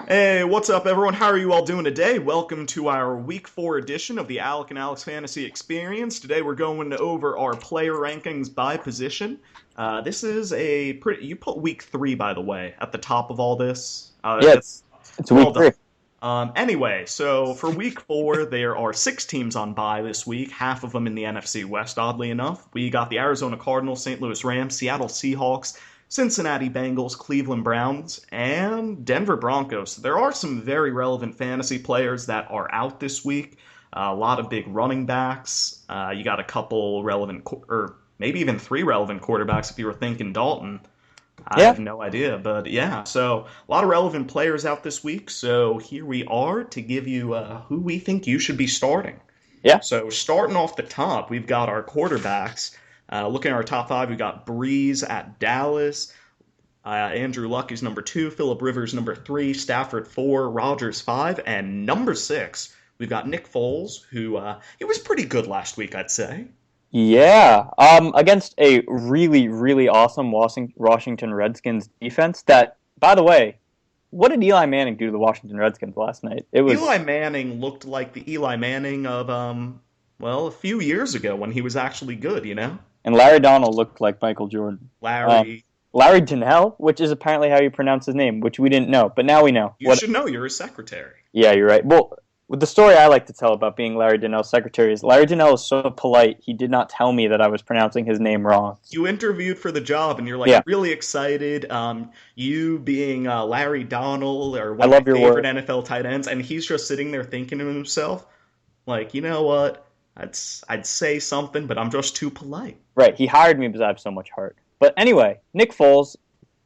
Hey, what's up, everyone? How are you all doing today? Welcome to our Week 4 edition of the Alec and Alex Fantasy Experience. Today we're going over our player rankings by position. This is a pretty. You put Week 3, by the way, at the top of all this. Yeah, it's Well week three. done. Anyway, so for Week 4, there are 6 teams on bye this week, half of them in the NFC West, oddly enough. We got the Arizona Cardinals, St. Louis Rams, Seattle Seahawks, Cincinnati Bengals, Cleveland Browns, and Denver Broncos. There are some very relevant fantasy players that are out this week. A lot of big running backs. You got a couple relevant, or maybe even 3 relevant quarterbacks if you were thinking Dalton. I Yeah, have no idea, but yeah. So a lot of relevant players out this week. So here we are to give you who we think you should be starting. yeah. So starting off the top, we've got our quarterbacks. Looking at our top 5, we got Brees at Dallas. Andrew Luck is number 2. Philip Rivers number 3. Stafford 4. Rodgers 5. And number 6, we've got Nick Foles, who he was pretty good last week, I'd say. Yeah. Against a really, really awesome Washington Redskins defense. That, by the way, what did Eli Manning do to the Washington Redskins last night? It Eli was, Manning looked like the Eli Manning of well, a few years ago when he was actually good, you know? and Larry Donald looked like Michael Jordan. Um, Larry, Larry Tannehill, which is apparently how you pronounce his name, which we didn't know, but now we know. you should know, you're his secretary. Yeah, you're right. Well, with the story I like to tell about being Larry Donnell's secretary is Larry Donnell is so polite, he did not tell me that I was pronouncing his name wrong. You interviewed for the job and you're like Yeah, really excited. You being Larry Donald or I one of love my your favorite work. NFL tight ends, and he's just sitting there thinking to himself, like, you know what? I'd say something, but I'm just too polite. Right, he hired me because I have so much heart. But anyway, Nick Foles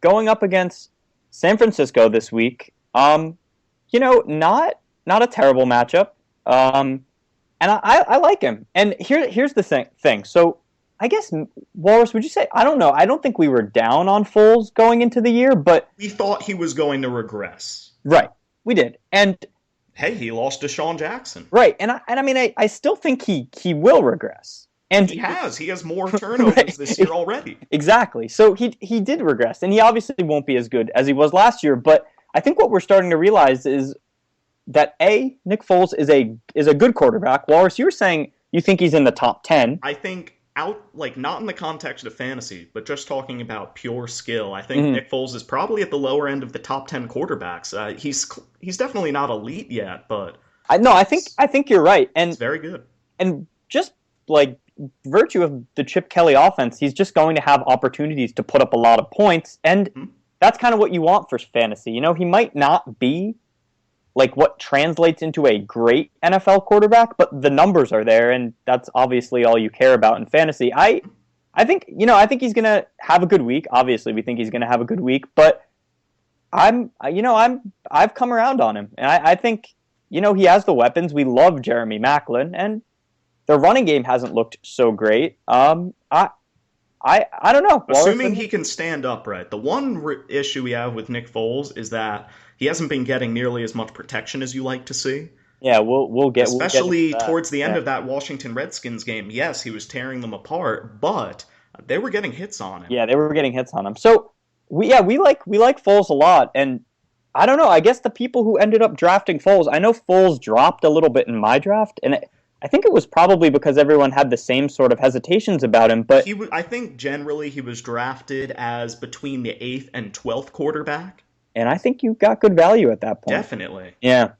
going up against San Francisco this week. Not a terrible matchup. And I like him. And here's the thing. So I guess Walrus, would you say? I don't know. I don't think we were down on Foles going into the year, but We thought he was going to regress. right, we did. And Hey, he lost to Sean Jackson. right, and I mean, I still think he will regress. And He has. He has more right, turnovers this year already. exactly. So he did regress, and he obviously won't be as good as he was last year. But I think what we're starting to realize is that Nick Foles is a good quarterback. Walrus, you were saying you think he's in the top 10. I think like not in the context of fantasy, but just talking about pure skill. I think Mhm. Nick Foles is probably at the lower end of the top 10 quarterbacks. He's definitely not elite yet, but I no, I think it's, I think you're right. it's very good. And just like virtue of the Chip Kelly offense, he's just going to have opportunities to put up a lot of points, and Mhm. that's kind of what you want for fantasy. He might not be like what translates into a great NFL quarterback, but the numbers are there, and that's obviously all you care about in fantasy. I think he's gonna have a good week. Obviously, we think he's gonna have a good week, but I've come around on him, and I think he has the weapons. We love Jeremy Maclin, and the running game hasn't looked so great. I don't know. Assuming he can stand upright. The one issue we have with Nick Foles is that he hasn't been getting nearly as much protection as you like to see. Yeah, we'll get into Especially that. towards the end Yeah. of that Washington Redskins game. Yes, he was tearing them apart, but they were getting hits on him. Yeah, they were getting hits on him. So we like Foles a lot, and I don't know. I guess the people who ended up drafting Foles, I know Foles dropped a little bit in my draft, and I think it was probably because everyone had the same sort of hesitations about him. But I think generally he was drafted as between the 8th and 12th quarterback. and I think you got good value at that point. Definitely. Yeah.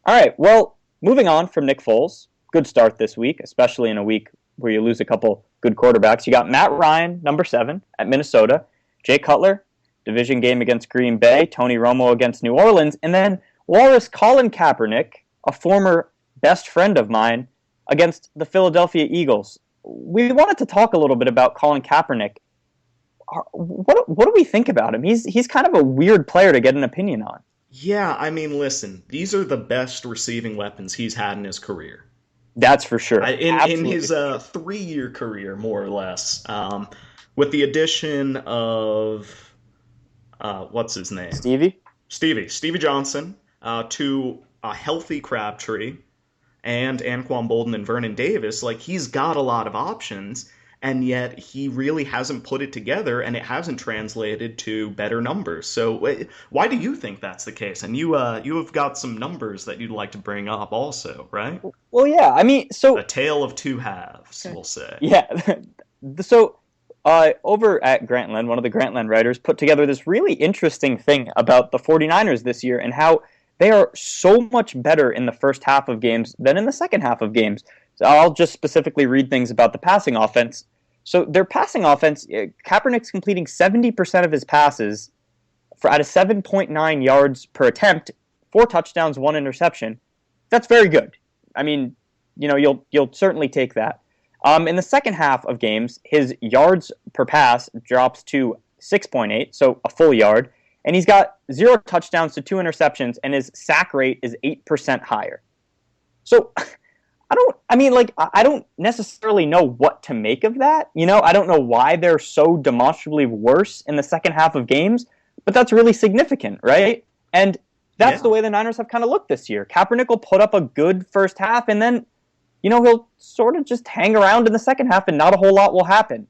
All right. Well, moving on from Nick Foles, good start this week, especially in a week where you lose a couple good quarterbacks. You got Matt Ryan, number 7 at Minnesota, Jay Cutler, division game against Green Bay, Tony Romo against New Orleans, and then Walrus Colin Kaepernick, a former best friend of mine, against the Philadelphia Eagles. We wanted to talk a little bit about Colin Kaepernick. What do we think about him? He's kind of a weird player to get an opinion on. Yeah, I mean, listen, these are the best receiving weapons he's had in his career. That's for sure. In Absolutely. his 3-year career, more or less, with the addition of what's his name, Stevie? Stevie Johnson, to a healthy Crabtree and Anquan Bolden and Vernon Davis. Like he's got a lot of options, and yet he really hasn't put it together, and it hasn't translated to better numbers. So why do you think that's the case? And you have got some numbers that you'd like to bring up also, right? Well, yeah, I mean, A tale of two halves, we'll say. yeah. So over at Grantland, one of the Grantland writers put together this really interesting thing about the 49ers this year and how they are so much better in the first half of games than in the second half of games. So I'll just specifically read things about the passing offense. So their passing offense, Kaepernick's completing 70% of his passes at a 7.9 yards per attempt, 4 touchdowns, 1 interception. That's very good. I mean, you'll certainly take that. In the second half of games, his yards per pass drops to 6.8, so a full yard, and he's got 0 touchdowns to 2 interceptions, and his sack rate is 8% higher. So I don't necessarily know what to make of that. I don't know why they're so demonstrably worse in the second half of games, but that's really significant, right? And that's the way the Niners have kind of looked this year. Kaepernick will put up a good first half, and then he'll sort of just hang around in the second half and not a whole lot will happen.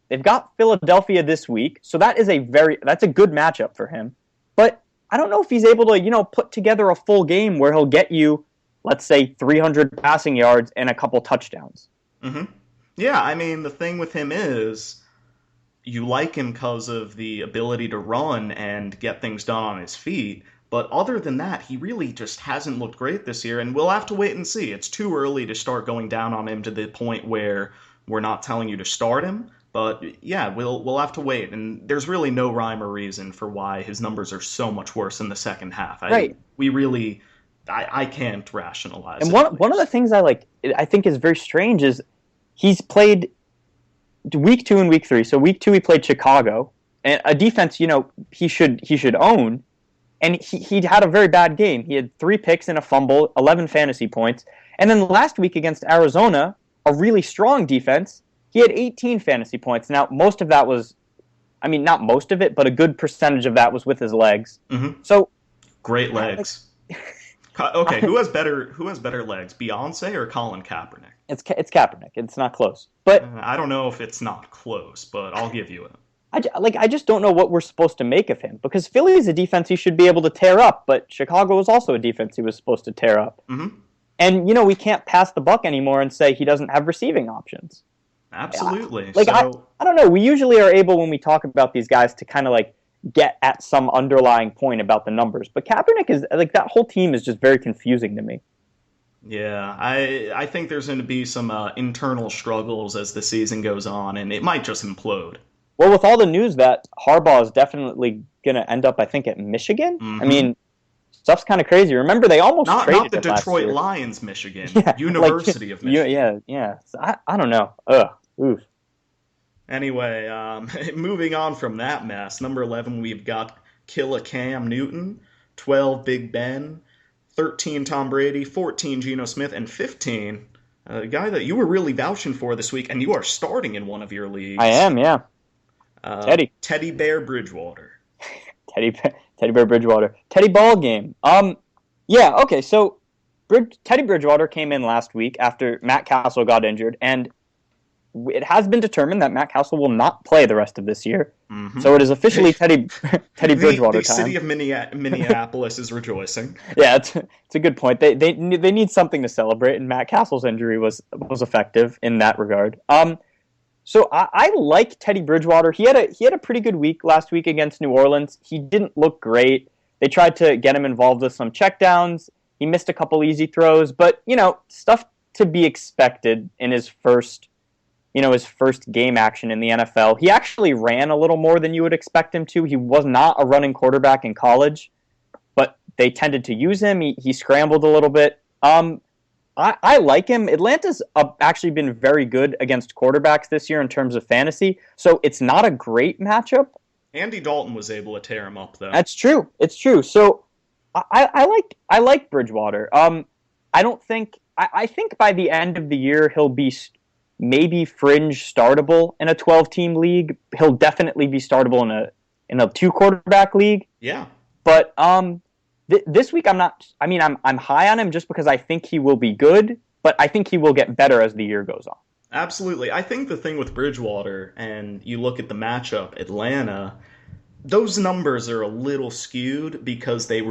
They've got Philadelphia this week, so that's a good matchup for him. But I don't know if he's able to, put together a full game where he'll get you, let's say, 300 passing yards and a couple touchdowns. Mm-hmm. Yeah, I mean, the thing with him is you like him because of the ability to run and get things done on his feet. But other than that, he really just hasn't looked great this year, and we'll have to wait and see. It's too early to start going down on him to the point where we're not telling you to start him. But yeah, we'll have to wait, and there's really no rhyme or reason for why his numbers are so much worse in the second half. Right. I can't rationalize. And one of the things I think is very strange is he's played week 2 and week 3. So week 2 he played Chicago, and a defense he should own. And he had a very bad game. He had 3 picks and a fumble, 11 fantasy points. And then last week against Arizona, a really strong defense, he had 18 fantasy points. Now, most of that was, not most of it, but a good percentage of that was with his legs. Mm-hmm. So great legs. Okay, who has better legs, Beyonce or Colin Kaepernick? It's Kaepernick. It's not close. But I don't know if it's not close, but I'll give you it. I just don't know what we're supposed to make of him, because Philly is a defense he should be able to tear up, but Chicago is also a defense he was supposed to tear up. Mm-hmm. And, we can't pass the buck anymore and say he doesn't have receiving options. Absolutely. I don't know. We usually are able, when we talk about these guys, to kind of get at some underlying point about the numbers. But Kaepernick is, that whole team is just very confusing to me. Yeah, I think there's going to be some internal struggles as the season goes on, and it might just implode. Well, with all the news that Harbaugh is definitely going to end up, I think, at Michigan. Mm-hmm. Stuff's kind of crazy. Remember, they almost traded not the him last Detroit year. Lions, Michigan. Yeah, University of Michigan. Yeah. So I don't know. Ugh. Oof. Anyway, moving on from that mess, number 11, we've got Killer Cam Newton, 12, Big Ben, 13, Tom Brady, 14, Geno Smith, and 15, a guy that you were really vouching for this week, and you are starting in one of your leagues. I am, yeah. Teddy Bear Bridgewater. Teddy Bear Bridgewater. Teddy Ball Game. Yeah, okay, so Teddy Bridgewater came in last week after Matt Castle got injured, and it has been determined that Matt Castle will not play the rest of this year. Mm-hmm. So it is officially Teddy Bridgewater the time. The city of Minneapolis is rejoicing. Yeah, it's a good point. They need something to celebrate, and Matt Castle's injury was effective in that regard. So I like Teddy Bridgewater. He had a pretty good week last week against New Orleans. He didn't look great. They tried to get him involved with some checkdowns. He missed a couple easy throws, but stuff to be expected in his first game action in the NFL. He actually ran a little more than you would expect him to. He was not a running quarterback in college, but they tended to use him. He scrambled a little bit. I like him. Atlanta's actually been very good against quarterbacks this year in terms of fantasy, so it's not a great matchup. Andy Dalton was able to tear him up, though. That's true. It's true. So I like Bridgewater. I think by the end of the year he'll be maybe fringe startable in a 12-team league. He'll definitely be startable in a 2-quarterback league. Yeah. But this week I'm high on him just because I think he will be good, but I think he will get better as the year goes on. Absolutely. I think the thing with Bridgewater, and you look at the matchup, Atlanta, those numbers are a little skewed because they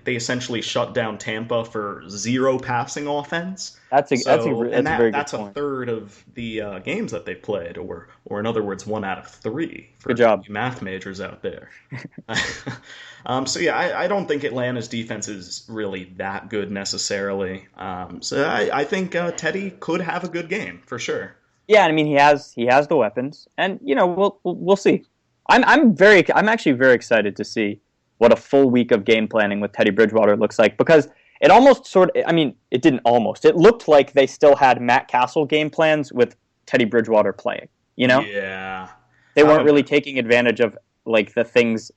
essentially shut down Tampa for zero passing offense. And That's a very good that's a point. third of the games that they've played, or in other words, 1 out of 3 for Good job. you math majors out there. So yeah, I don't think Atlanta's defense is really that good necessarily. I think Teddy could have a good game for sure. Yeah, I mean he has the weapons, and we'll see. I'm actually very excited to see what a full week of game planning with Teddy Bridgewater looks like, because it almost I mean, it didn't almost. It looked like they still had Matt Castle game plans with Teddy Bridgewater playing. Yeah. They weren't really taking advantage of like the things.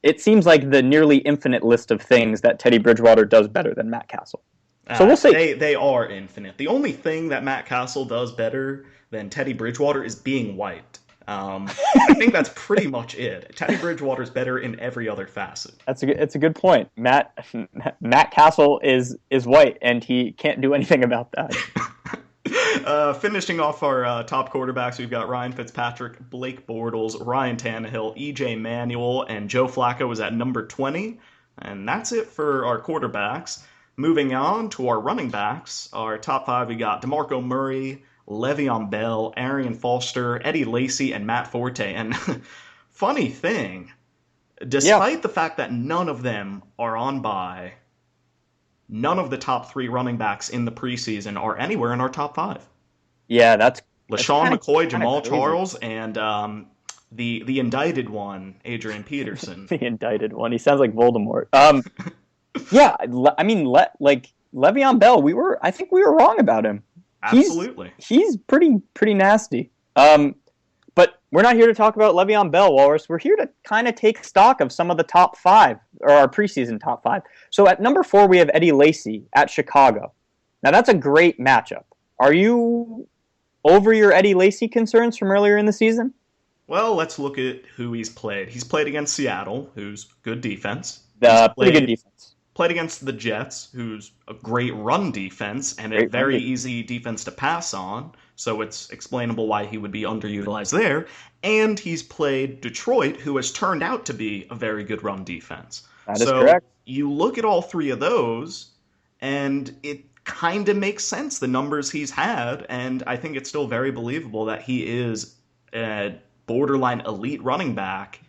It seems like the nearly infinite list of things that Teddy Bridgewater does better than Matt Castle. So we'll see. They are infinite. The only thing that Matt Castle does better than Teddy Bridgewater is being white. I think that's pretty much it. Teddy Bridgewater's better in every other facet. It's a good point. Matt Castle is white, and he can't do anything about that. Finishing off our top quarterbacks, we've got Ryan Fitzpatrick, Blake Bortles, Ryan Tannehill, EJ Manuel, and Joe Flacco is at number 20. And that's it for our quarterbacks. Moving on to our running backs, our top 5, we got DeMarco Murray, Le'Veon Bell, Arian Foster, Eddie Lacy, and Matt Forte. And funny thing, despite the fact that none of them are on bye, none of the top 3 running backs in the preseason are anywhere in our top 5. Yeah, that's LeSean McCoy, Jamaal Charles, and the indicted one, Adrian Peterson. The indicted one. He sounds like Voldemort. Yeah, I mean, Le'Veon Bell, I think we were wrong about him. Absolutely. He's pretty nasty. But we're not here to talk about Le'Veon Bell, Walrus. We're here to kind of take stock of some of the top 5, or our preseason top 5. So at number 4, we have Eddie Lacy at Chicago. Now, that's a great matchup. Are you over your Eddie Lacy concerns from earlier in the season? Well, let's look at who he's played. He's played against Seattle, who's good defense. Pretty good defense. Played against the Jets, who's a great run defense and a very easy defense to pass on, so it's explainable why he would be underutilized there. And he's played Detroit, who has turned out to be a very good run defense. That is correct. You look at all 3 of those, and it kind of makes sense, the numbers he's had, and I think it's still very believable that he is a borderline elite running back.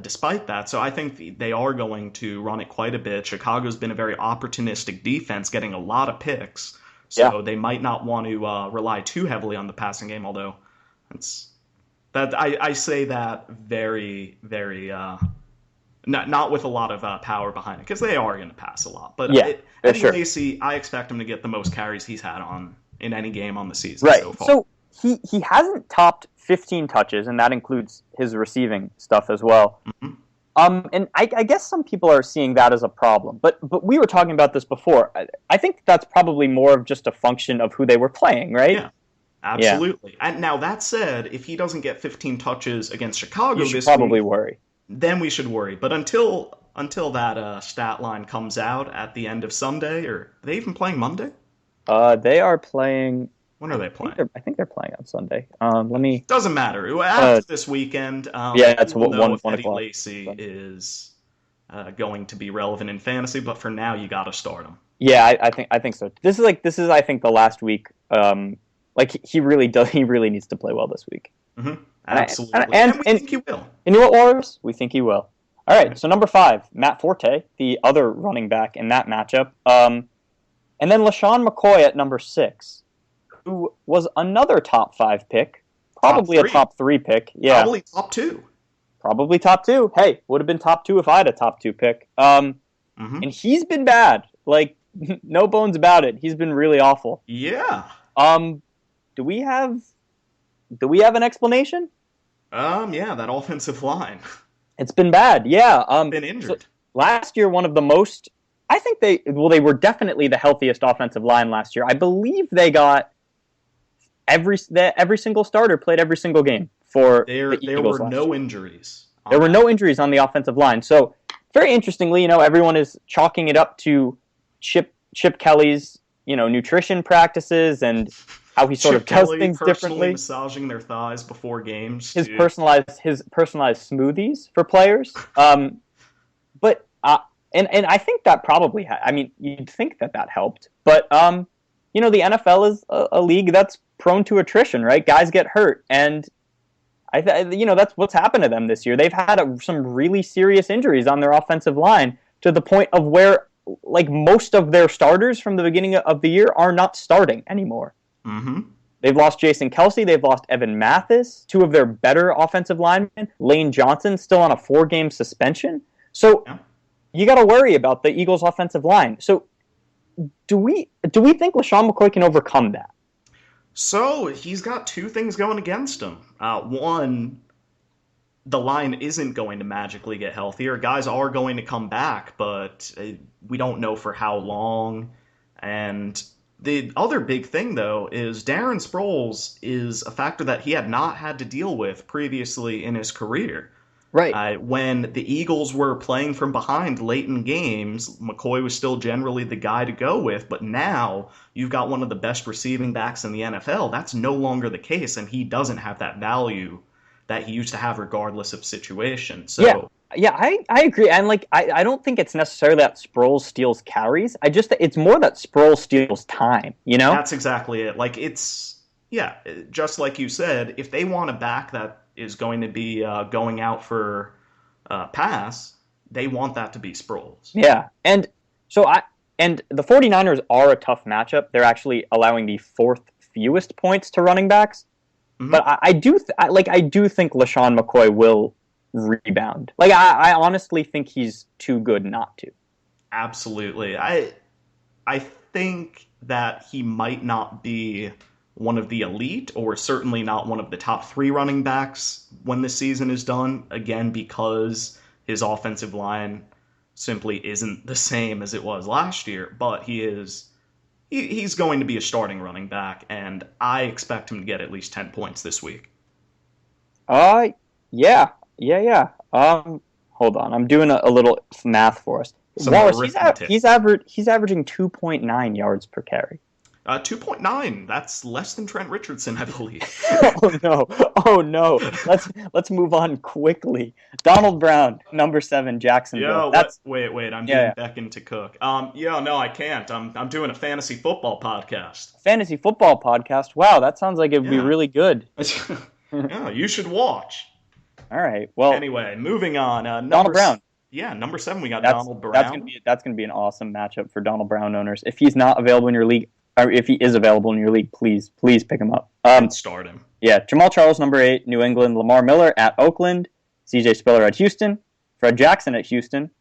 Despite that, so I think they are going to run it quite a bit. Chicago's been a very opportunistic defense, getting a lot of picks, so they might not want to rely too heavily on the passing game. Although, I say that very, very not with a lot of power behind it, because they are going to pass a lot. But Eddie Lacy, I expect him to get the most carries he's had in any game on the season so far. So he hasn't topped 15 touches, and that includes his receiving stuff as well. Mm-hmm. And I guess some people are seeing that as a problem. But we were talking about this before. I think that's probably more of just a function of who they were playing, right? Yeah, absolutely. Yeah. And now, that said, if he doesn't get 15 touches against Chicago this week, you should probably worry. Then we should worry. But until that stat line comes out at the end of Sunday, or are they even playing Monday? They are playing... When are they playing? I think they're playing on Sunday. Doesn't matter. After this weekend, it's we'll know if 1 Eddie o'clock. Lacy is going to be relevant in fantasy. But for now, you got to start him. Yeah, I think so. This is I think the last week. He really does. He really needs to play well this week. Mm-hmm. Absolutely, and we think he will. And you know what, Warriors? We think he will. All right. So number 5, Matt Forte, the other running back in that matchup, and then LeSean McCoy at number 6. Who was another top 5 pick, probably a top 3 pick. Yeah, probably top 2. Probably top 2. Hey, would have been top 2 if I had a top 2 pick. And he's been bad. Like, no bones about it. He's been really awful. Yeah. Do we have an explanation? Yeah, that offensive line. It's been bad. Yeah. Been injured. So last year, one of the most. I think they were definitely the healthiest offensive line last year. I believe they got. Every single starter played every single game for the Eagles. There were no injuries. There were no injuries on the offensive line. So, very interestingly, everyone is chalking it up to Chip Kelly's, nutrition practices and how he sort of does things personally differently. massaging their thighs before games. His personalized smoothies for players. But and I think that probably I mean, you'd think that helped, but the NFL is a league that's prone to attrition, right? Guys get hurt, and that's what's happened to them this year. They've had some really serious injuries on their offensive line to the point of where like most of their starters from the beginning of the year are not starting anymore. Mm-hmm. They've lost Jason Kelsey. They've lost Evan Mathis, two of their better offensive linemen. Lane Johnson still on a 4-game suspension. So you got to worry about the Eagles' offensive line. So do we think LeSean McCoy can overcome that? So he's got two things going against him. One, the line isn't going to magically get healthier. Guys are going to come back, but we don't know for how long. And the other big thing, though, is Darren Sproles is a factor that he had not had to deal with previously in his career. Right. When the Eagles were playing from behind late in games, McCoy was still generally the guy to go with, but now you've got one of the best receiving backs in the NFL. That's no longer the case, and he doesn't have that value that he used to have regardless of situation. So Yeah, I agree. And I don't think it's necessarily that Sproles steals carries. It's more that Sproles steals time, That's exactly it. Just like you said, if they want a back that is going to be going out for pass, they want that to be Sproles. Yeah. And so the 49ers are a tough matchup. They're actually allowing the 4th fewest points to running backs. Mm-hmm. But I do think LeSean McCoy will rebound. I honestly think he's too good not to. Absolutely. I think that he might not be one of the elite, or certainly not one of the top 3 running backs when the season is done, again, because his offensive line simply isn't the same as it was last year, but he's going to be a starting running back, and I expect him to get at least 10 points this week. Yeah. Hold on, I'm doing a little math for us. Wallace, he's averaging 2.9 yards per carry. 2.9. That's less than Trent Richardson, I believe. Oh no. Let's move on quickly. Donald Brown, number 7, Jacksonville. Wait. I'm getting back into cook. No, I can't. I'm doing a fantasy football podcast. Fantasy football podcast. Wow, that sounds like it would be really good. Yeah, you should watch. All right. Well. Anyway, moving on. Donald Brown. Yeah, number 7. We got Donald Brown. That's gonna be an awesome matchup for Donald Brown owners. If he's not available in your league. Or if he is available in your league, please pick him up. Start him. Yeah, Jamaal Charles, number 8, New England. Lamar Miller at Oakland. CJ Spiller at Houston. Fred Jackson at Houston.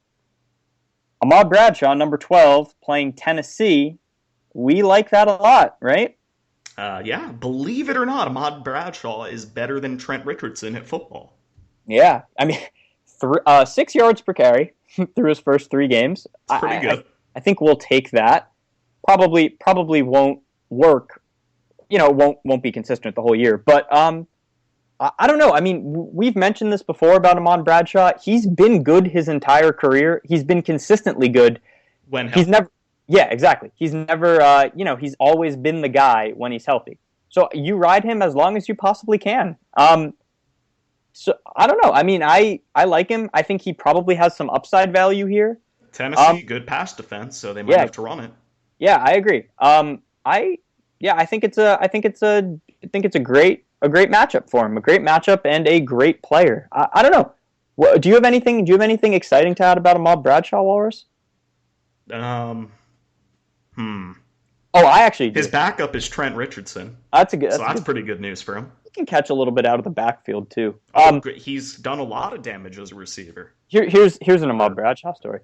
Ahmad Bradshaw, number 12, playing Tennessee. We like that a lot, right? Yeah, believe it or not, Ahmad Bradshaw is better than Trent Richardson at football. Yeah, I mean, 6 yards per carry through his first 3 games. It's pretty good. I think we'll take that. Probably won't work, won't be consistent the whole year. But I don't know. I mean, we've mentioned this before about Ahmad Bradshaw. He's been good his entire career. He's been consistently good. When healthy. He's never. Yeah, exactly. He's never. He's always been the guy when he's healthy. So you ride him as long as you possibly can. So I don't know. I mean, I like him. I think he probably has some upside value here. Tennessee, good pass defense, so they might have to run it. Yeah, I agree. I think it's a great matchup for him. A great matchup and a great player. I don't know. Do you have anything exciting to add about Ahmad Bradshaw, Walrus? Oh, I actually do. His backup is Trent Richardson. That's pretty good news for him. He can catch a little bit out of the backfield too. He's done a lot of damage as a receiver. Here's an Ahmad Bradshaw story.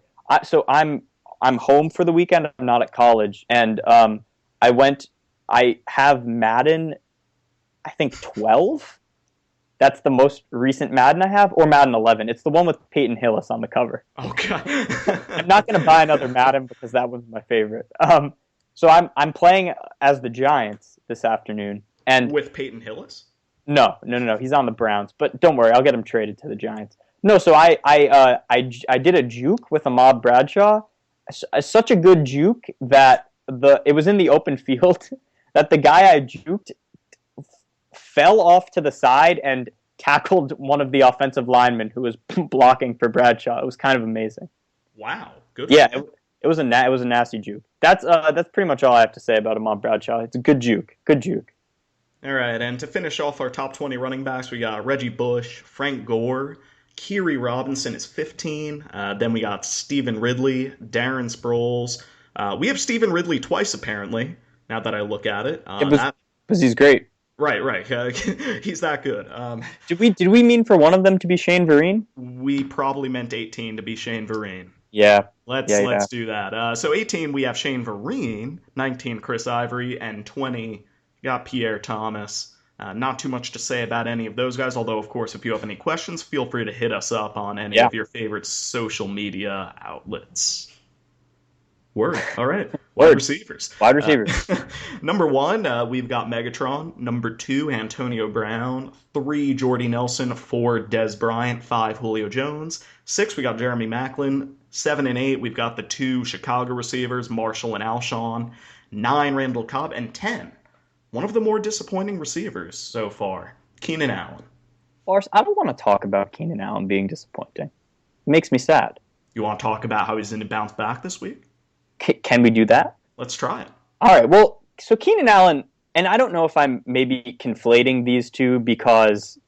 I'm home for the weekend. I'm not at college, and I have Madden, I think 12. That's the most recent Madden I have, or Madden 11. It's the one with Peyton Hillis on the cover. Okay. I'm not going to buy another Madden because that one's my favorite. So I'm playing as the Giants this afternoon, and with Peyton Hillis. No. He's on the Browns, but don't worry, I'll get him traded to the Giants. No, so I did a juke with Ahmad Bradshaw. Such a good juke that it was in the open field, that the guy I juked fell off to the side and tackled one of the offensive linemen who was blocking for Bradshaw. It was kind of amazing. Wow, good. Yeah, it was a nasty juke. That's pretty much all I have to say about Ahmad Bradshaw. It's a good juke. Good juke. All right, and to finish off our top 20 running backs, we got Reggie Bush, Frank Gore, Khiry Robinson is 15. Then we got Stevan Ridley, Darren Sproles. We have Stevan Ridley twice, apparently, now that I look at it. Because he's great. Right. He's that good. Did we mean for one of them to be Shane Vereen? We probably meant 18 to be Shane Vereen. Yeah. Let's do that. So 18, we have Shane Vereen, 19, Chris Ivory, and 20, got Pierre Thomas. Not too much to say about any of those guys, although, of course, if you have any questions, feel free to hit us up on any of your favorite social media outlets. Word. All right. Wide receivers. Number 1, we've got Megatron. Number 2, Antonio Brown. 3, Jordy Nelson. 4, Dez Bryant. 5, Julio Jones. 6, we got Jeremy Maclin. 7 and 8, we've got the 2 Chicago receivers, Marshall and Alshon. 9, Randall Cobb. And 10, one of the more disappointing receivers so far, Keenan Allen. Lars, I don't want to talk about Keenan Allen being disappointing. It makes me sad. You want to talk about how he's going to bounce back this week? Can we do that? Let's try it. All right. Well, so Keenan Allen, and I don't know if I'm maybe conflating these two because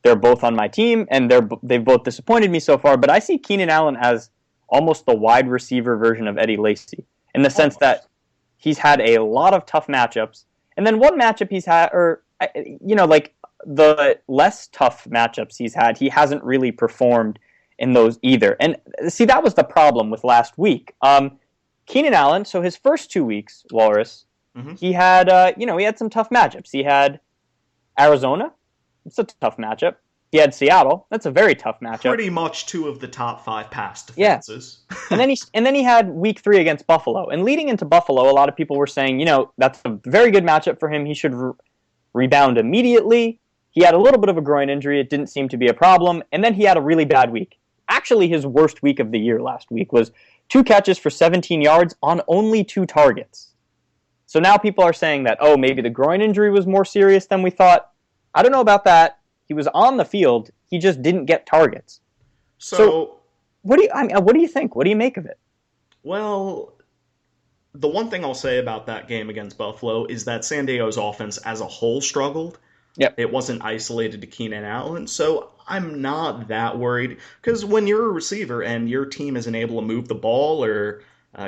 they're both on my team and they've both disappointed me so far, but I see Keenan Allen as almost the wide receiver version of Eddie Lacy in the sense that he's had a lot of tough matchups. And then one matchup he's had, or, like the less tough matchups he's had, he hasn't really performed in those either. And see, that was the problem with last week. Keenan Allen, so his first 2 weeks, Walrus, he had, he had some tough matchups. He had Arizona. It's a tough matchup. He had Seattle. That's a very tough matchup. Pretty much 2 of the top 5 pass defenses. Yeah. and then he had week 3 against Buffalo. And leading into Buffalo, a lot of people were saying, that's a very good matchup for him. He should rebound immediately. He had a little bit of a groin injury. It didn't seem to be a problem. And then he had a really bad week. Actually, his worst week of the year last week was 2 catches for 17 yards on only 2 targets. So now people are saying that, maybe the groin injury was more serious than we thought. I don't know about that. He was on the field. He just didn't get targets. So what do you think? What do you make of it? Well, the one thing I'll say about that game against Buffalo is that San Diego's offense as a whole struggled. Yep. It wasn't isolated to Keenan Allen, so I'm not that worried. Because when you're a receiver and your team isn't able to move the ball or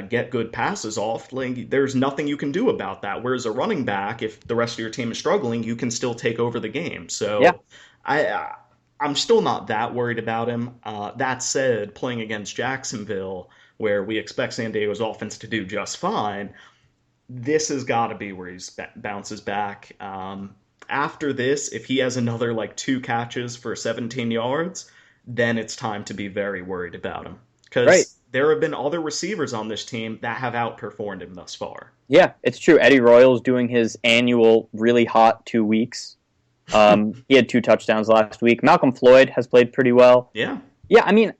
get good passes off, there's nothing you can do about that. Whereas a running back, if the rest of your team is struggling, you can still take over the game. So I'm still not that worried about him. That said, playing against Jacksonville, where we expect San Diego's offense to do just fine, this has got to be where he bounces back. After this, if he has another 2 catches for 17 yards, then it's time to be very worried about him. Because there have been other receivers on this team that have outperformed him thus far. Yeah, it's true. Eddie Royal's doing his annual really hot 2 weeks. He had 2 touchdowns last week. Malcolm Floyd has played pretty well. Yeah. Yeah, I mean,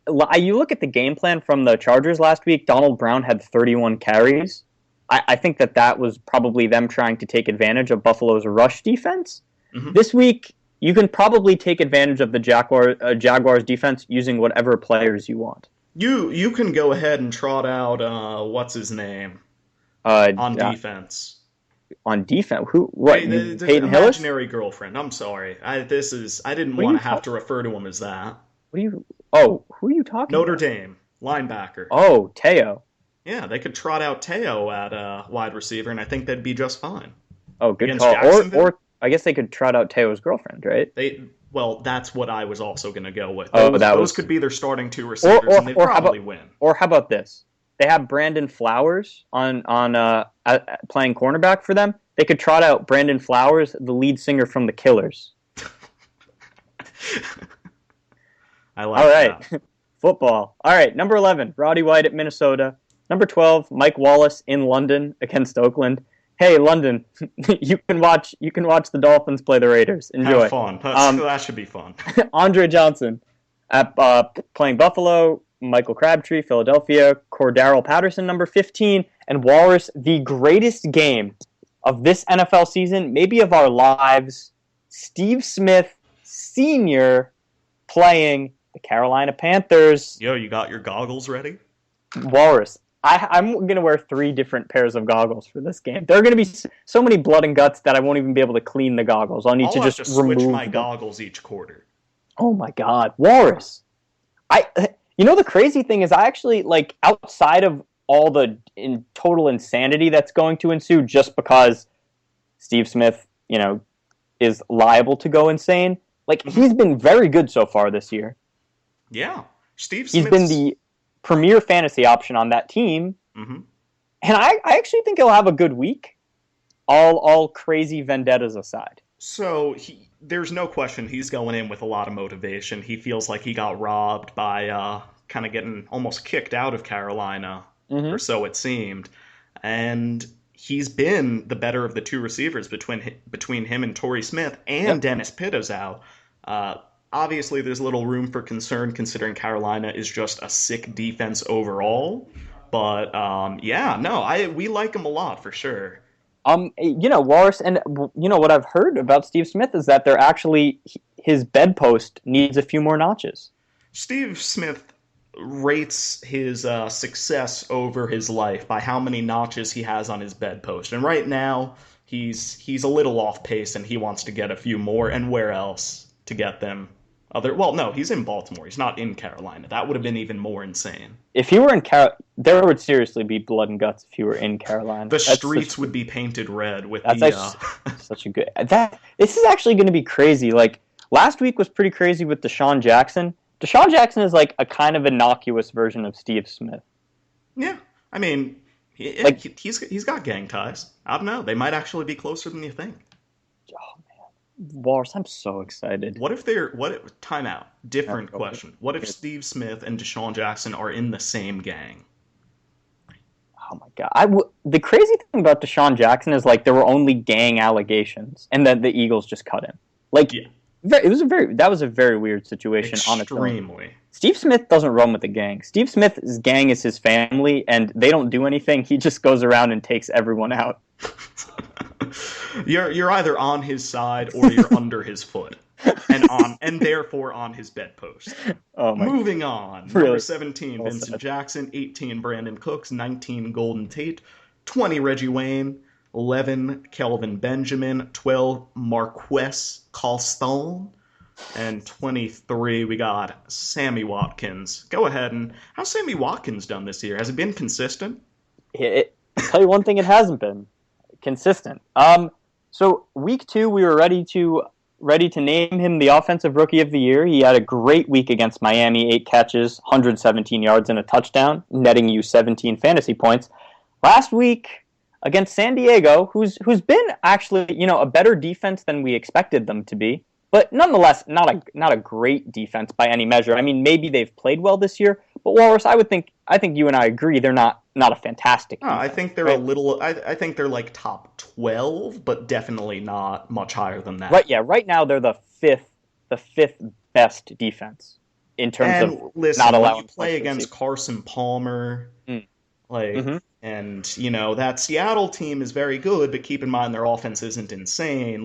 you look at the game plan from the Chargers last week, Donald Brown had 31 carries. I think that was probably them trying to take advantage of Buffalo's rush defense. Mm-hmm. This week, you can probably take advantage of the Jaguars defense using whatever players you want. You can go ahead and trot out what's his name on defense. On defense, who? What? The Peyton Hillis? Imaginary girlfriend. I'm sorry. I didn't want to have to refer to him as that. What do you? Oh, who are you talking? Notre about? Dame linebacker. Oh, Teo. Yeah, they could trot out Teo at wide receiver, and I think they'd be just fine. Oh, good call. Or I guess they could trot out Teo's girlfriend, right? Well, that's what I was also going to go with. Those could be their starting 2 receivers, and they'd probably win. Or how about this? They have Brandon Flowers on playing cornerback for them. They could trot out Brandon Flowers, the lead singer from The Killers. I like All right, that. Football. All right, number 11, Roddy White at Minnesota. Number 12, Mike Wallace in London against Oakland. Hey, London, you can watch the Dolphins play the Raiders. Enjoy. Have fun. That should be fun. Andre Johnson at playing Buffalo. Michael Crabtree, Philadelphia. Cordarrelle Patterson, number 15. And Walrus, the greatest game of this NFL season, maybe of our lives, Steve Smith Sr. playing the Carolina Panthers. Yo, you got your goggles ready? Walrus. I'm going to wear 3 different pairs of goggles for this game. There are going to be so many blood and guts that I won't even be able to clean the goggles. I'll need to just switch remove my them. goggles each quarter. Oh my God, Walrus! The crazy thing is, I actually outside of all the total insanity that's going to ensue, just because Steve Smith, is liable to go insane. He's been very good so far this year. Yeah, He's been the premier fantasy option on that team, and I actually think he'll have a good week. All crazy vendettas aside. So there's no question he's going in with a lot of motivation. He feels like he got robbed by kind of getting almost kicked out of Carolina, or so it seemed. And he's been the better of the 2 receivers between him and Torrey Smith, and Dennis Pitta's out. Obviously, there's little room for concern considering Carolina is just a sick defense overall. But we like him a lot for sure. Walrus, and what I've heard about Steve Smith is that his bedpost needs a few more notches. Steve Smith rates his success over his life by how many notches he has on his bedpost, and right now he's a little off pace, and he wants to get a few more. And where else to get them? He's in Baltimore. He's not in Carolina. That would have been even more insane. If he were in there would seriously be blood and guts if he were in Carolina. The streets would be painted red with such a good. This is actually going to be crazy. Last week was pretty crazy with Deshaun Jackson. Deshaun Jackson is a kind of innocuous version of Steve Smith. Yeah, I mean, he's got gang ties. I don't know. They might actually be closer than you think. Oh man, Walrus, I'm so excited. Time out. Different question. What if Steve Smith and Deshaun Jackson are in the same gang? Oh my God! The crazy thing about Deshaun Jackson is there were only gang allegations, and then the Eagles just cut him. That was a very weird situation. Extremely. Steve Smith doesn't run with the gang. Steve Smith's gang is his family, and they don't do anything. He just goes around and takes everyone out. You're either on his side or you're under his foot, and therefore on his bedpost. Oh my Moving on. Really? Number 17, Vincent Jackson. 18, Brandon Cooks. 19, Golden Tate. 20, Reggie Wayne. 11, Kelvin Benjamin. 12, Marquez Colston. And 23, we got Sammy Watkins. Go ahead, and how's Sammy Watkins done this year? Has it been consistent? I'll tell you one thing, it hasn't been consistent. So week 2, we were ready to name him the Offensive Rookie of the Year. He had a great week against Miami, 8 catches, 117 yards, and a touchdown, netting you 17 fantasy points. Last week against San Diego, who's been actually a better defense than we expected them to be, but nonetheless not a great defense by any measure. I mean, maybe they've played well this year, but Walrus, I think you and I agree they're not a fantastic defense. I think they're a little. I think they're top 12, but definitely not much higher than that. Right? Yeah. Right now they're the fifth best defense in terms of not allowing. When you play against Carson Palmer, and that Seattle team is very good, but keep in mind their offense isn't insane.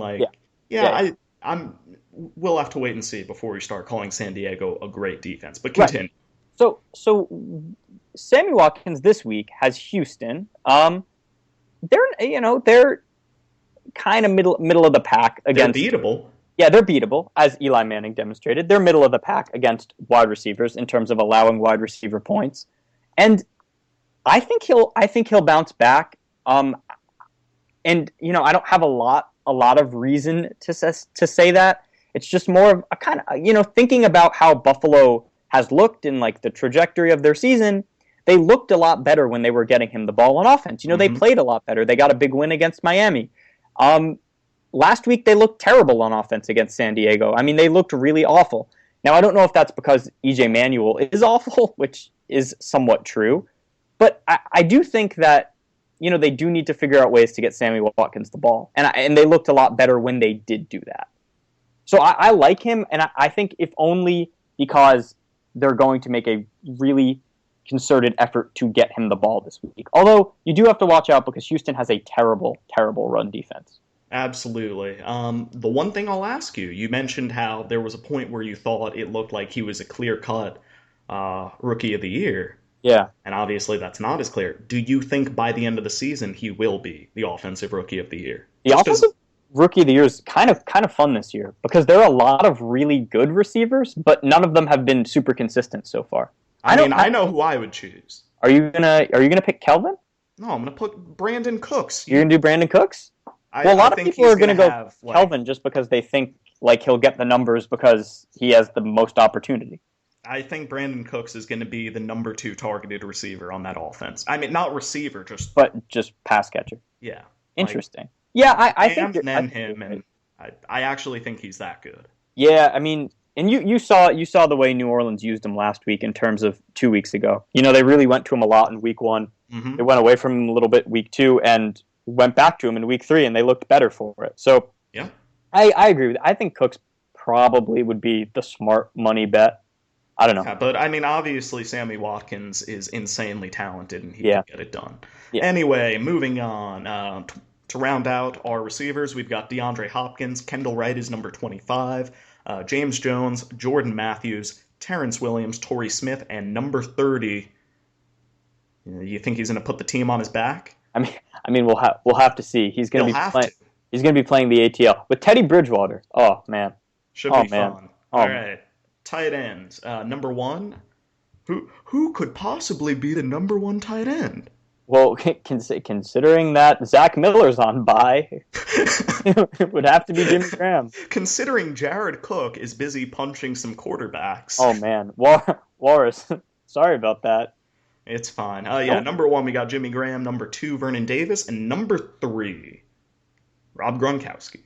We'll have to wait and see before we start calling San Diego a great defense. But continue. Right. So Sammy Watkins this week has Houston. They're kind of middle of the pack against. They're beatable. Yeah, they're beatable, as Eli Manning demonstrated. They're middle of the pack against wide receivers in terms of allowing wide receiver points, and I think he'll bounce back. I don't have a lot of reason to say that. It's just more of a kind of thinking about how Buffalo has looked in the trajectory of their season. They looked a lot better when they were getting him the ball on offense. They played a lot better. They got a big win against Miami. Last week they looked terrible on offense against San Diego. I mean, they looked really awful. Now, I don't know if that's because E.J. Manuel is awful, which is somewhat true. But I do think that, they do need to figure out ways to get Sammy Watkins the ball. And they looked a lot better when they did do that. So I like him, and I think if only because they're going to make a really concerted effort to get him the ball this week. Although you do have to watch out because Houston has a terrible, terrible run defense. Absolutely. The one thing I'll ask you, you mentioned how there was a point where you thought it looked like he was a clear-cut Rookie of the Year. Yeah. And obviously that's not as clear. Do you think by the end of the season he will be the Offensive Rookie of the Year? The Offensive Rookie of the Year is kind of fun this year because there are a lot of really good receivers, but none of them have been super consistent so far. I know who I would choose. Are you gonna pick Kelvin? No, I'm gonna put Brandon Cooks. You're gonna do Brandon Cooks? Well, a lot of people are going to go Kelvin just because they think like he'll get the numbers because he has the most opportunity. I think Brandon Cooks is going to be the number 2 targeted receiver on that offense. I mean, not receiver, just pass catcher. Yeah, interesting. I think him, and I actually think he's that good. Yeah, I mean, and you saw the way New Orleans used him last week in terms of 2 weeks ago. They really went to him a lot in week 1. Mm-hmm. They went away from him a little bit week 2, and went back to him in week 3, and they looked better for it. So yeah, I agree with it. I think Cooks probably would be the smart money bet. I don't know. Yeah, but I mean, obviously Sammy Watkins is insanely talented, and he can get it done. Yeah. Anyway, moving on. To round out our receivers, we've got DeAndre Hopkins. Kendall Wright is number 25. James Jones, Jordan Matthews, Terrence Williams, Torrey Smith, and number 30. You think he's going to put the team on his back? I mean, we'll have to see. He's going to be playing the ATL with Teddy Bridgewater. Oh man, should be fun. All right, tight ends. Number 1. Who could possibly be the number 1 tight end? Well, considering that Zach Miller's on bye, it would have to be Jimmy Graham. Considering Jared Cook is busy punching some quarterbacks. Oh man, Walrus. Sorry about that. It's fine. Number 1, we got Jimmy Graham. Number 2, Vernon Davis. And number 3, Rob Gronkowski.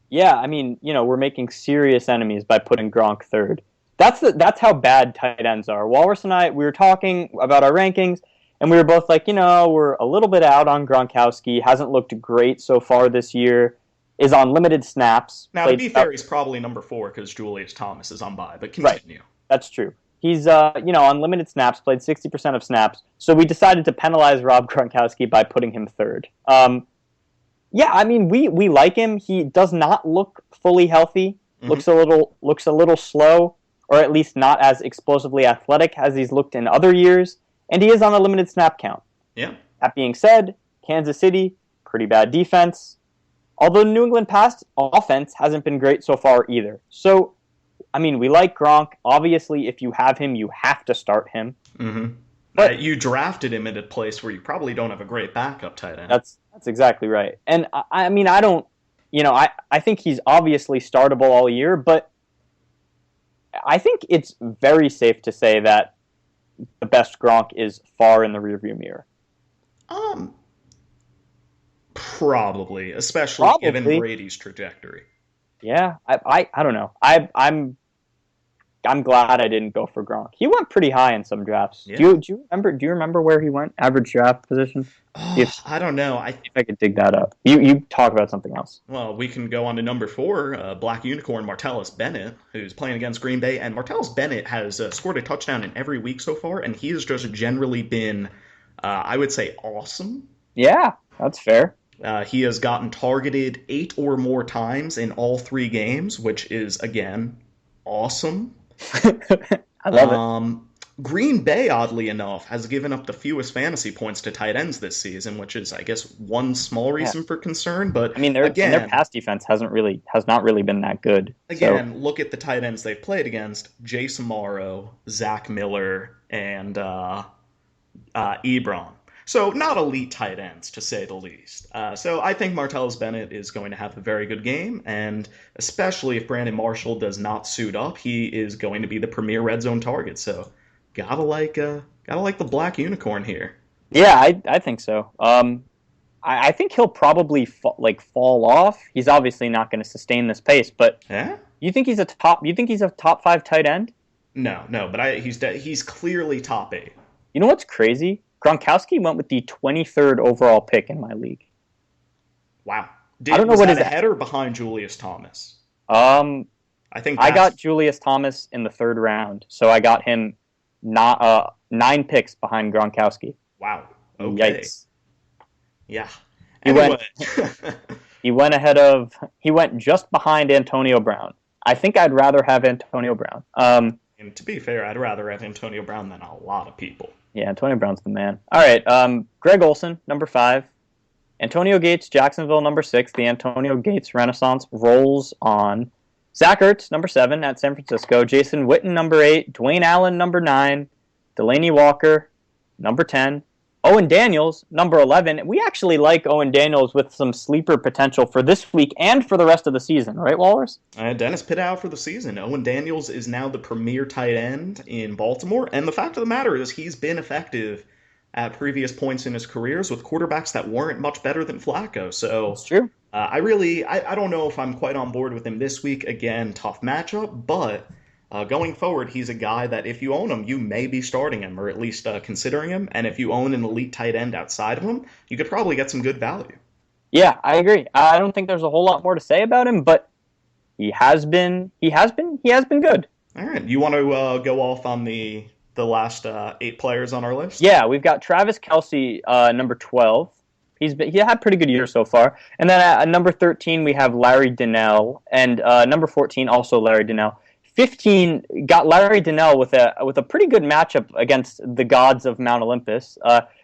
Yeah, I mean, we're making serious enemies by putting Gronk third. That's how bad tight ends are. Walrus and I, we were talking about our rankings, and we were both like, we're a little bit out on Gronkowski. Hasn't looked great so far this year. Is on limited snaps. Now, to be fair, he's probably number 4 because Julius Thomas is on bye, but continue. Right. That's true. He's, on limited snaps, played 60% of snaps. So we decided to penalize Rob Gronkowski by putting him third. Yeah, I mean, we like him. He does not look fully healthy. Mm-hmm. Looks a little slow, or at least not as explosively athletic as he's looked in other years. And he is on a limited snap count. Yeah. That being said, Kansas City, pretty bad defense. Although New England pass offense hasn't been great so far either. So, I mean, we like Gronk. Obviously, if you have him, you have to start him. Mm-hmm. But you drafted him at a place where you probably don't have a great backup tight end. That's exactly right. And I mean, I don't, I think he's obviously startable all year, but I think it's very safe to say that the best Gronk is far in the rearview mirror. Probably, especially given Brady's trajectory. Yeah, I don't know. I'm glad I didn't go for Gronk. He went pretty high in some drafts. Yeah. Do you remember where he went? Average draft position? I don't know. If I could dig that up. You talk about something else. Well, we can go on to number 4, Black Unicorn Martellus Bennett, who's playing against Green Bay. And Martellus Bennett has scored a touchdown in every week so far, and he has just generally been, I would say, awesome. Yeah, that's fair. He has gotten targeted 8 or more times in all 3 games, which is, again, awesome. I love it. Green Bay, oddly enough, has given up the fewest fantasy points to tight ends this season, which is, I guess, one small reason for concern. But I mean, their pass defense has not really been that good. Again, look at the tight ends they've played against: Jason Morrow, Zach Miller, and Ebron. So not elite tight ends, to say the least. So I think Martellus Bennett is going to have a very good game, and especially if Brandon Marshall does not suit up, he is going to be the premier red zone target. So gotta like the Black Unicorn here. Yeah, I think so. I think he'll probably fall off. He's obviously not going to sustain this pace, but you think he's a top 5 tight end? No, but he's clearly top 8. You know what's crazy? Gronkowski went with the 23rd overall pick in my league. Wow. I don't know what is ahead or behind Julius Thomas? I got Julius Thomas in the 3rd round, so I got him not 9 picks behind Gronkowski. Wow. Okay. Yikes. Yeah. He Anyway. He went just behind Antonio Brown. I think I'd rather have Antonio Brown. And to be fair, I'd rather have Antonio Brown than a lot of people. Yeah, Antonio Brown's the man. All right, Greg Olsen, number 5. Antonio Gates, Jacksonville, number 6. The Antonio Gates Renaissance rolls on. Zach Ertz, number 7 at San Francisco. Jason Witten, number 8. Dwayne Allen, number 9. Delaney Walker, number 10. Owen Daniels, number 11. We actually like Owen Daniels with some sleeper potential for this week and for the rest of the season, right, Walrus? Dennis Pitt out for the season. Owen Daniels is now the premier tight end in Baltimore, and the fact of the matter is he's been effective at previous points in his careers with quarterbacks that weren't much better than Flacco. So That's true. I don't know if I'm quite on board with him this week. Again, tough matchup, but going forward, he's a guy that if you own him, you may be starting him, or at least considering him. And if you own an elite tight end outside of him, you could probably get some good value. Yeah, I agree. I don't think there's a whole lot more to say about him, but he has been good. All right, you want to go off on the last 8 players on our list? Yeah, we've got Travis Kelce, number 12. He had a pretty good year so far. And then at number 13, we have Larry Donnell, and number 14 also Larry Donnell. 15 got Larry Donnell with a pretty good matchup against the gods of Mount Olympus.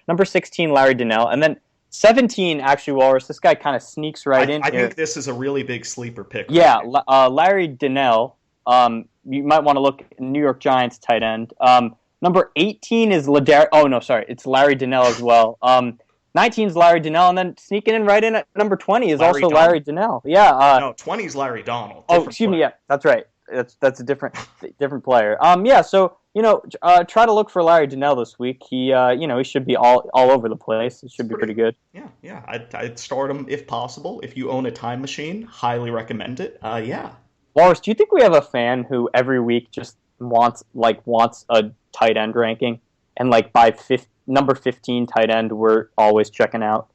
Number 16, Larry Donnell, and then 17, actually, Walrus. This guy kind of sneaks in here. I think this is a really big sleeper pick. Yeah, Larry Donnell. You might want to look at New York Giants tight end. Number 18 is it's Larry Donnell as well. 19 is Larry Donnell, and then sneaking in right in at number 20 is also Larry Donnell. Yeah. No, 20 is Larry Donald. Excuse me. Yeah, that's right. That's a different player. Yeah. So try to look for Larry Donnell this week. He should be all over the place. It should be pretty good. Yeah. I'd start him if possible. If you own a time machine, highly recommend it. Yeah. Walrus, do you think we have a fan who every week just wants a tight end ranking, and by number 15 tight end we're always checking out?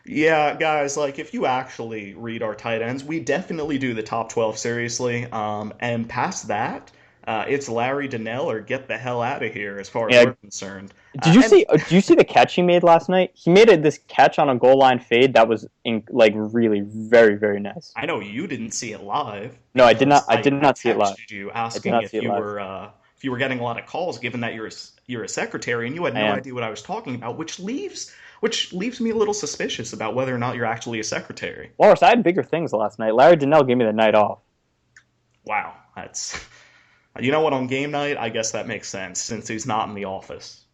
Yeah, guys, if you actually read our tight ends, we definitely do the top 12 seriously. And past that, it's Larry Donnell or get the hell out of here as far as we're concerned. Did you see the catch he made last night? He made this catch on a goal line fade that was really very, very nice. I know you didn't see it live. No, I did not. I did not see it live. You asking if you were getting a lot of calls, given that you're a secretary and you had no idea what I was talking about, which leaves me a little suspicious about whether or not you're actually a secretary. Walrus, I had bigger things last night. Larry Donnell gave me the night off. Wow, that's... You know what, on game night, I guess that makes sense, since he's not in the office.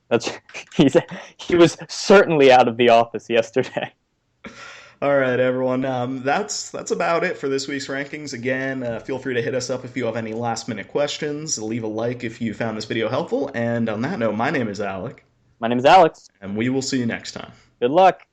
He was certainly out of the office yesterday. All right, everyone. That's about it for this week's rankings. Again, feel free to hit us up if you have any last-minute questions. Leave a like if you found this video helpful. And on that note, my name is Alec. My name is Alex. And we will see you next time. Good luck.